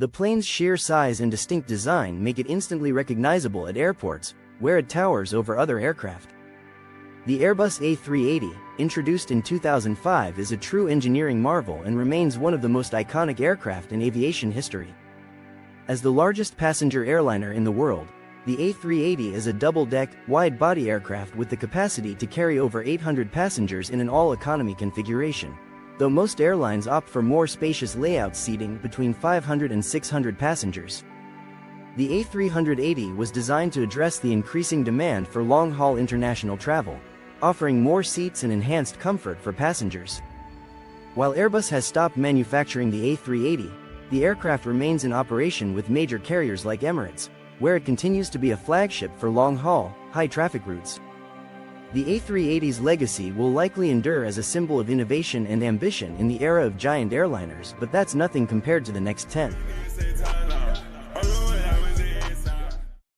The plane's sheer size and distinct design make it instantly recognizable at airports, where it towers over other aircraft. The Airbus A380, introduced in 2005, is a true engineering marvel and remains one of the most iconic aircraft in aviation history. As the largest passenger airliner in the world, the A380 is a double-deck, wide-body aircraft with the capacity to carry over 800 passengers in an all-economy configuration, though most airlines opt for more spacious layout seating between 500 and 600 passengers. The A380 was designed to address the increasing demand for long-haul international travel, offering more seats and enhanced comfort for passengers. While Airbus has stopped manufacturing the A380, the aircraft remains in operation with major carriers like Emirates, where it continues to be a flagship for long-haul, high-traffic routes. The A380's legacy will likely endure as a symbol of innovation and ambition in the era of giant airliners, but that's nothing compared to the next 10.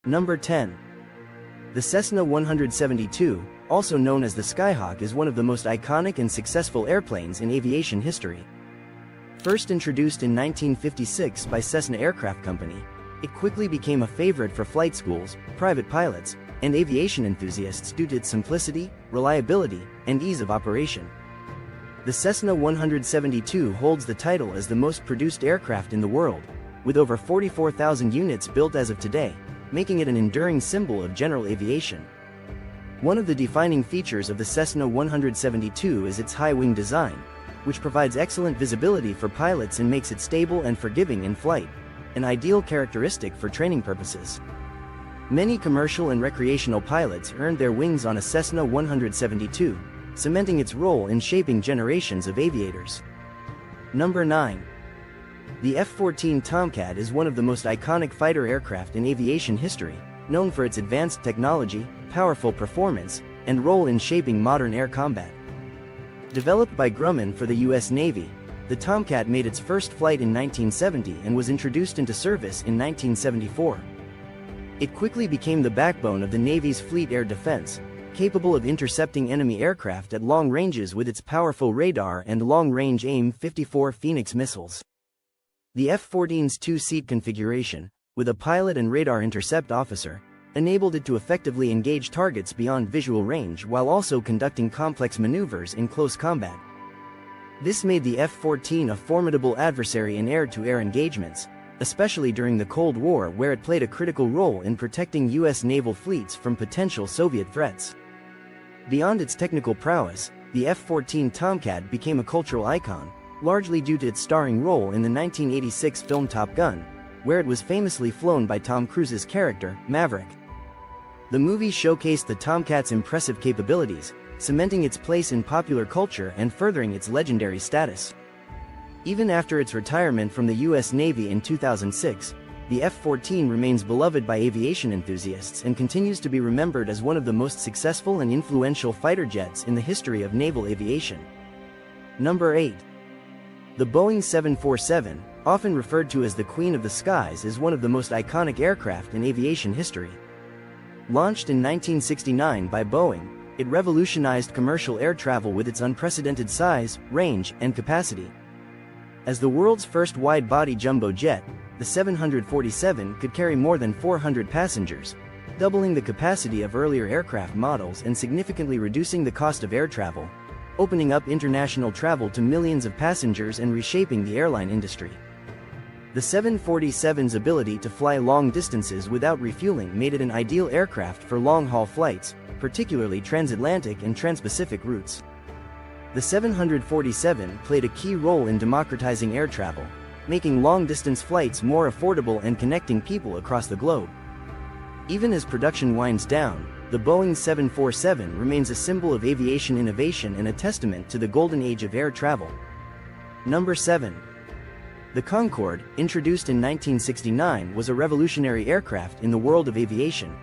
Number 10. The Cessna 172, also known as the Skyhawk, is one of the most iconic and successful airplanes in aviation history. First introduced in 1956 by Cessna Aircraft Company, it quickly became a favorite for flight schools, private pilots, and aviation enthusiasts due to its simplicity, reliability, and ease of operation. The Cessna 172 holds the title as the most produced aircraft in the world, with over 44,000 units built as of today, making it an enduring symbol of general aviation. One of the defining features of the Cessna 172 is its high-wing design, which provides excellent visibility for pilots and makes it stable and forgiving in flight, an ideal characteristic for training purposes. Many commercial and recreational pilots earned their wings on a Cessna 172, cementing its role in shaping generations of aviators. Number 9. The F-14 Tomcat is one of the most iconic fighter aircraft in aviation history, known for its advanced technology, powerful performance, and role in shaping modern air combat. Developed by Grumman for the U.S. Navy, the Tomcat made its first flight in 1970 and was introduced into service in 1974. It quickly became the backbone of the Navy's fleet air defense, capable of intercepting enemy aircraft at long ranges with its powerful radar and long-range AIM-54 Phoenix missiles. The F-14's two-seat configuration, with a pilot and radar intercept officer, enabled it to effectively engage targets beyond visual range while also conducting complex maneuvers in close combat. This made the F-14 a formidable adversary in air-to-air engagements, especially during the Cold War, where it played a critical role in protecting U.S. naval fleets from potential Soviet threats. Beyond its technical prowess, the F-14 Tomcat became a cultural icon, largely due to its starring role in the 1986 film Top Gun, where it was famously flown by Tom Cruise's character, Maverick. The movie showcased the Tomcat's impressive capabilities, cementing its place in popular culture and furthering its legendary status. Even after its retirement from the U.S. Navy in 2006, the F-14 remains beloved by aviation enthusiasts and continues to be remembered as one of the most successful and influential fighter jets in the history of naval aviation. Number 8. The Boeing 747, often referred to as the Queen of the Skies, is one of the most iconic aircraft in aviation history. Launched in 1969 by Boeing, it revolutionized commercial air travel with its unprecedented size, range, and capacity. As the world's first wide-body jumbo jet, the 747 could carry more than 400 passengers, doubling the capacity of earlier aircraft models and significantly reducing the cost of air travel, opening up international travel to millions of passengers and reshaping the airline industry. The 747's ability to fly long distances without refueling made it an ideal aircraft for long-haul flights, particularly transatlantic and transpacific routes. The 747 played a key role in democratizing air travel, making long-distance flights more affordable and connecting people across the globe. Even as production winds down, the Boeing 747 remains a symbol of aviation innovation and a testament to the golden age of air travel. Number 7. The Concorde, introduced in 1969, was a revolutionary aircraft in the world of aviation.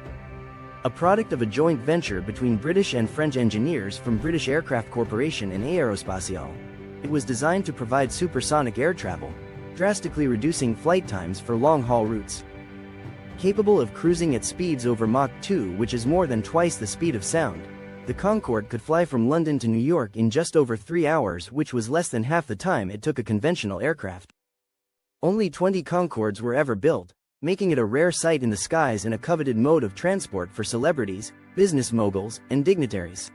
A product of a joint venture between British and French engineers from British Aircraft Corporation and Aerospatiale, it was designed to provide supersonic air travel, drastically reducing flight times for long-haul routes. Capable of cruising at speeds over Mach 2, which is more than twice the speed of sound, the Concorde could fly from London to New York in just over 3 hours, which was less than half the time it took a conventional aircraft. Only 20 Concordes were ever built, making it a rare sight in the skies and a coveted mode of transport for celebrities, business moguls, and dignitaries.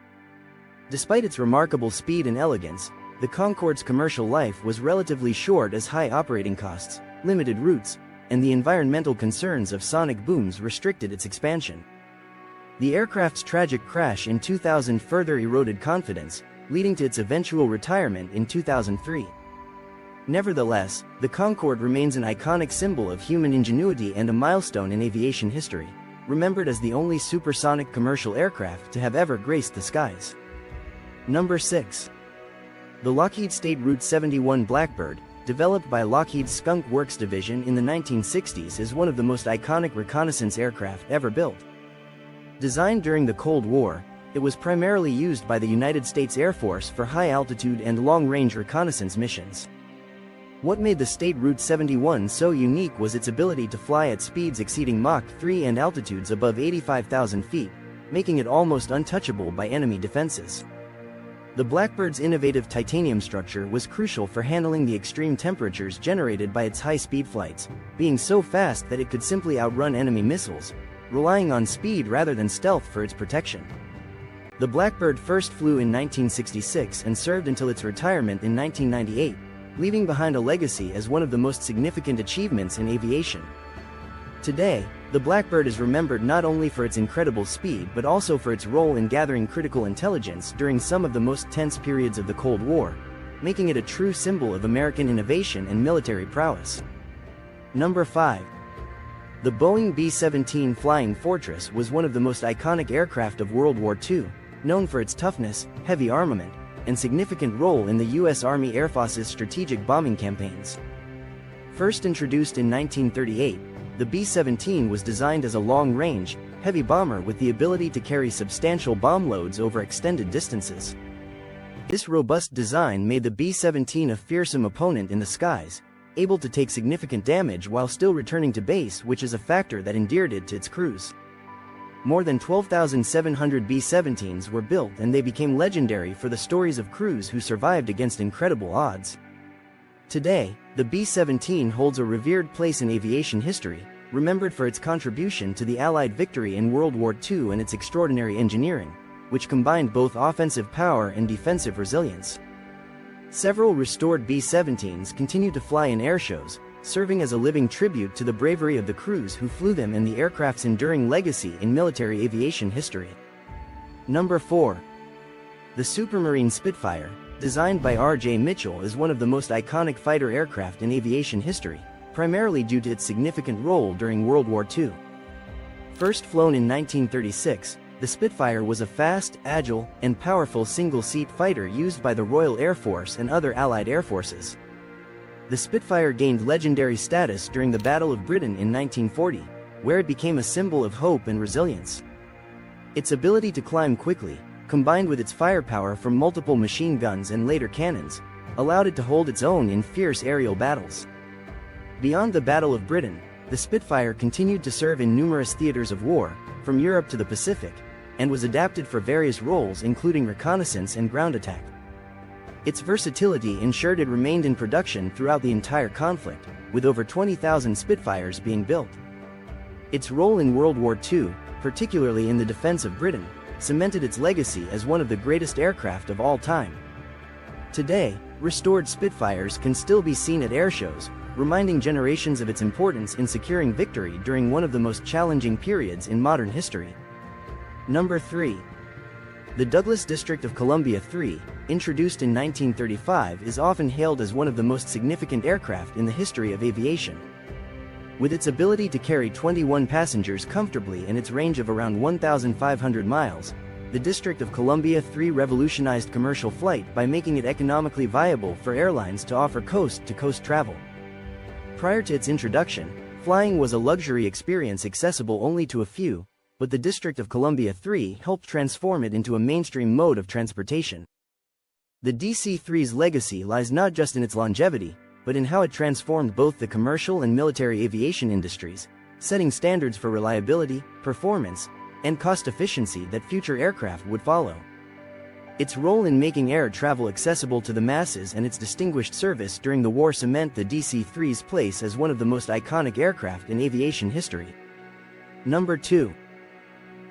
Despite its remarkable speed and elegance, the Concorde's commercial life was relatively short as high operating costs, limited routes, and the environmental concerns of sonic booms restricted its expansion. The aircraft's tragic crash in 2000 further eroded confidence, leading to its eventual retirement in 2003. Nevertheless, the Concorde remains an iconic symbol of human ingenuity and a milestone in aviation history, remembered as the only supersonic commercial aircraft to have ever graced the skies. Number 6. The Lockheed State Route 71 Blackbird, developed by Lockheed's Skunk Works division in the 1960s, is one of the most iconic reconnaissance aircraft ever built. Designed during the Cold War, it was primarily used by the United States Air Force for high-altitude and long-range reconnaissance missions. What made the State Route 71 so unique was its ability to fly at speeds exceeding Mach 3 and altitudes above 85,000 feet, making it almost untouchable by enemy defenses. The Blackbird's innovative titanium structure was crucial for handling the extreme temperatures generated by its high-speed flights, being so fast that it could simply outrun enemy missiles, relying on speed rather than stealth for its protection. The Blackbird first flew in 1966 and served until its retirement in 1998, leaving behind a legacy as one of the most significant achievements in aviation. Today, the Blackbird is remembered not only for its incredible speed but also for its role in gathering critical intelligence during some of the most tense periods of the Cold War, making it a true symbol of American innovation and military prowess. Number 5. The Boeing B-17 Flying Fortress was one of the most iconic aircraft of World War II, known for its toughness, heavy armament, and significant role in the U.S. Army Air Force's strategic bombing campaigns. First introduced in 1938, the B-17 was designed as a long-range, heavy bomber with the ability to carry substantial bomb loads over extended distances. This robust design made the B-17 a fearsome opponent in the skies, able to take significant damage while still returning to base, which is a factor that endeared it to its crews. More than 12,700 B-17s were built, and they became legendary for the stories of crews who survived against incredible odds. Today, the B-17 holds a revered place in aviation history, remembered for its contribution to the Allied victory in World War II and its extraordinary engineering, which combined both offensive power and defensive resilience. Several restored B-17s continue to fly in airshows, serving as a living tribute to the bravery of the crews who flew them and the aircraft's enduring legacy in military aviation history. Number 4. The Supermarine Spitfire, designed by R.J. Mitchell, is one of the most iconic fighter aircraft in aviation history, primarily due to its significant role during World War II. First flown in 1936, the Spitfire was a fast, agile, and powerful single-seat fighter used by the Royal Air Force and other Allied air forces. The Spitfire gained legendary status during the Battle of Britain in 1940, where it became a symbol of hope and resilience. Its ability to climb quickly, combined with its firepower from multiple machine guns and later cannons, allowed it to hold its own in fierce aerial battles. Beyond the Battle of Britain, the Spitfire continued to serve in numerous theaters of war, from Europe to the Pacific, and was adapted for various roles including reconnaissance and ground attack. Its versatility ensured it remained in production throughout the entire conflict, with over 20,000 Spitfires being built. Its role in World War II, particularly in the defense of Britain, cemented its legacy as one of the greatest aircraft of all time. Today, restored Spitfires can still be seen at airshows, reminding generations of its importance in securing victory during one of the most challenging periods in modern history. Number 3. The Douglas District of Columbia III, introduced in 1935, is often hailed as one of the most significant aircraft in the history of aviation. With its ability to carry 21 passengers comfortably and its range of around 1,500 miles, the District of Columbia III revolutionized commercial flight by making it economically viable for airlines to offer coast-to-coast travel. Prior to its introduction, flying was a luxury experience accessible only to a few, but the District of Columbia III helped transform it into a mainstream mode of transportation. The DC-3's legacy lies not just in its longevity, but in how it transformed both the commercial and military aviation industries, setting standards for reliability, performance, and cost efficiency that future aircraft would follow. Its role in making air travel accessible to the masses and its distinguished service during the war cement the DC-3's place as one of the most iconic aircraft in aviation history. Number 2.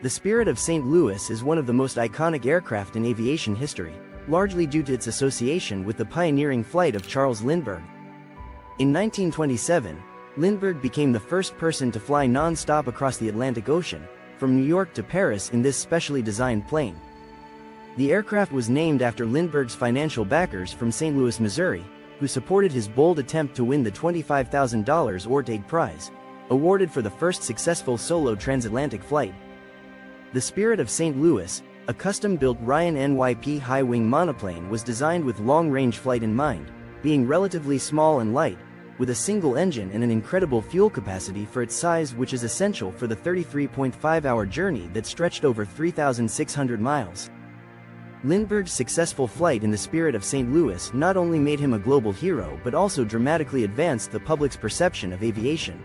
The Spirit of St. Louis is one of the most iconic aircraft in aviation history, largely due to its association with the pioneering flight of Charles Lindbergh. In 1927, Lindbergh became the first person to fly non-stop across the Atlantic Ocean, from New York to Paris in this specially designed plane. The aircraft was named after Lindbergh's financial backers from St. Louis, Missouri, who supported his bold attempt to win the $25,000 Orteig Prize, awarded for the first successful solo transatlantic flight. The Spirit of St. Louis, a custom-built Ryan NYP high-wing monoplane, was designed with long-range flight in mind, being relatively small and light, with a single engine and an incredible fuel capacity for its size, which is essential for the 33.5-hour journey that stretched over 3,600 miles. Lindbergh's successful flight in the Spirit of St. Louis not only made him a global hero but also dramatically advanced the public's perception of aviation.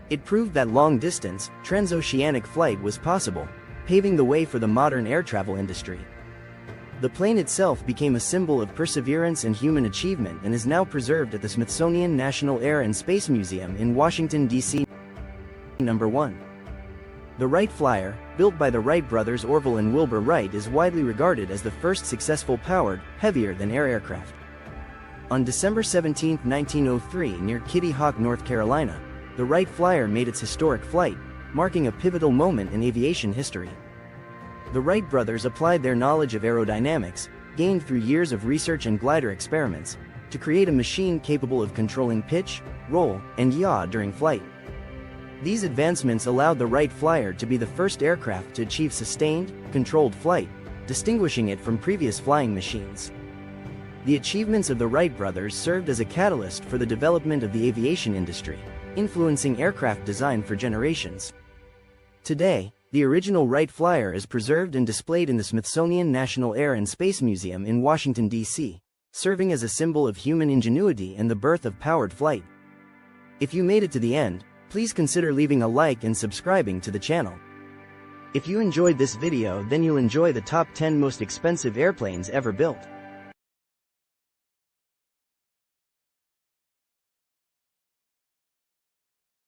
It proved that long-distance, transoceanic flight was possible, paving the way for the modern air travel industry. The plane itself became a symbol of perseverance and human achievement and is now preserved at the Smithsonian National Air and Space Museum in Washington, D.C. Number 1. The Wright Flyer, built by the Wright brothers Orville and Wilbur Wright, is widely regarded as the first successful powered, heavier-than-air aircraft. On December 17, 1903, near Kitty Hawk, North Carolina, the Wright Flyer made its historic flight, marking a pivotal moment in aviation history. The Wright brothers applied their knowledge of aerodynamics, gained through years of research and glider experiments, to create a machine capable of controlling pitch, roll, and yaw during flight. These advancements allowed the Wright Flyer to be the first aircraft to achieve sustained, controlled flight, distinguishing it from previous flying machines. The achievements of the Wright brothers served as a catalyst for the development of the aviation industry, influencing aircraft design for generations. Today, the original Wright Flyer is preserved and displayed in the Smithsonian National Air and Space Museum in Washington, D.C., serving as a symbol of human ingenuity and the birth of powered flight. If you made it to the end, please consider leaving a like and subscribing to the channel. If you enjoyed this video, then you'll enjoy the top 10 most expensive airplanes ever built.